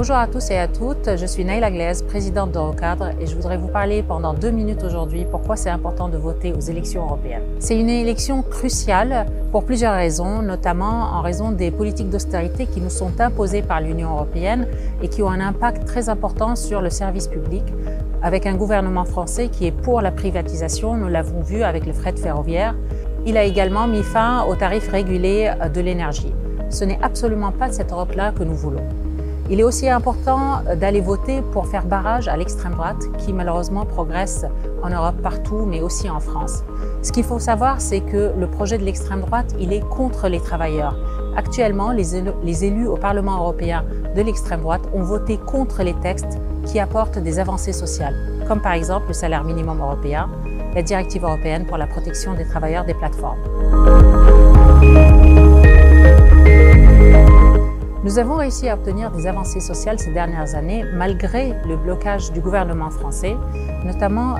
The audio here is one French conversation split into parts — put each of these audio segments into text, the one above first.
Bonjour à tous et à toutes, je suis Naïla Glaise, présidente d'Eurocadre et je voudrais vous parler pendant 2 minutes aujourd'hui pourquoi c'est important de voter aux élections européennes. C'est une élection cruciale pour plusieurs raisons, notamment en raison des politiques d'austérité qui nous sont imposées par l'Union européenne et qui ont un impact très important sur le service public, avec un gouvernement français qui est pour la privatisation, nous l'avons vu avec le fret ferroviaire. Il a également mis fin aux tarifs régulés de l'énergie. Ce n'est absolument pas de cette Europe-là que nous voulons. Il est aussi important d'aller voter pour faire barrage à l'extrême droite qui malheureusement progresse en Europe partout, mais aussi en France. Ce qu'il faut savoir, c'est que le projet de l'extrême droite, il est contre les travailleurs. Actuellement, les élus au Parlement européen de l'extrême droite ont voté contre les textes qui apportent des avancées sociales, comme par exemple le salaire minimum européen, la directive européenne pour la protection des travailleurs des plateformes. Nous avons réussi à obtenir des avancées sociales ces dernières années malgré le blocage du gouvernement français, notamment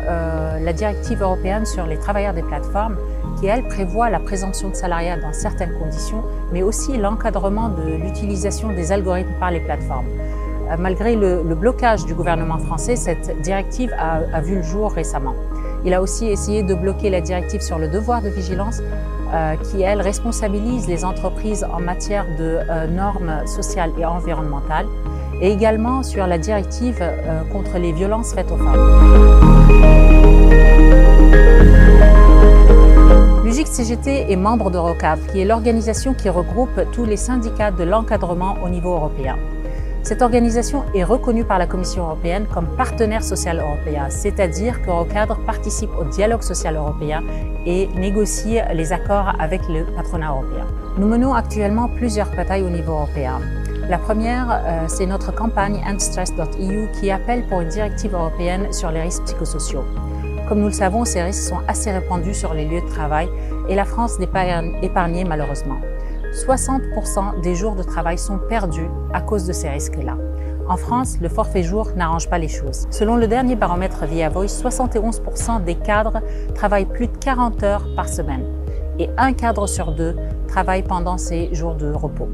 la directive européenne sur les travailleurs des plateformes qui, elle, prévoit la présomption de salariat dans certaines conditions, mais aussi l'encadrement de l'utilisation des algorithmes par les plateformes. Malgré le blocage du gouvernement français, cette directive a vu le jour récemment. Il a aussi essayé de bloquer la directive sur le devoir de vigilance qui, elle, responsabilise les entreprises en matière de normes sociales et environnementales, et également sur la directive contre les violences faites aux femmes. L'UJIC-CGT est membre d'Eurocadre, qui est l'organisation qui regroupe tous les syndicats de l'encadrement au niveau européen. Cette organisation est reconnue par la Commission européenne comme partenaire social européen, c'est-à-dire qu'Eurocadre participe au dialogue social européen et négocie les accords avec le patronat européen. Nous menons actuellement plusieurs batailles au niveau européen. La première, c'est notre campagne endstress.eu qui appelle pour une directive européenne sur les risques psychosociaux. Comme nous le savons, ces risques sont assez répandus sur les lieux de travail et la France n'est pas épargnée malheureusement. 60% des jours de travail sont perdus à cause de ces risques-là. En France, le forfait jour n'arrange pas les choses. Selon le dernier baromètre Via Voice, 71% des cadres travaillent plus de 40 heures par semaine et un cadre sur 2 travaille pendant ces jours de repos.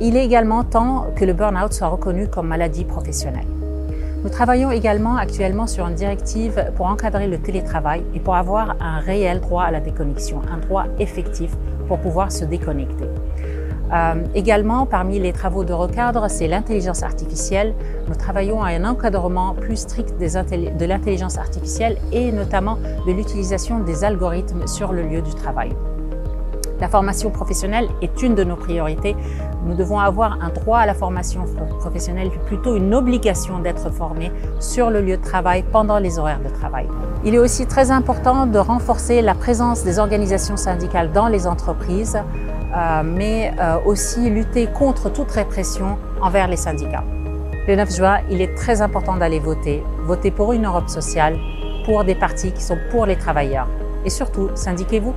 Il est également temps que le burn-out soit reconnu comme maladie professionnelle. Nous travaillons également actuellement sur une directive pour encadrer le télétravail et pour avoir un réel droit à la déconnexion, un droit effectif pour pouvoir se déconnecter. Également, parmi les travaux d'Eurocadre, c'est l'intelligence artificielle. Nous travaillons à un encadrement plus strict de l'intelligence artificielle et notamment de l'utilisation des algorithmes sur le lieu du travail. La formation professionnelle est une de nos priorités. Nous devons avoir un droit à la formation professionnelle, plutôt une obligation d'être formé sur le lieu de travail pendant les horaires de travail. Il est aussi très important de renforcer la présence des organisations syndicales dans les entreprises, mais aussi lutter contre toute répression envers les syndicats. Le 9 juin, il est très important d'aller voter pour une Europe sociale, pour des partis qui sont pour les travailleurs. Et surtout, syndiquez-vous.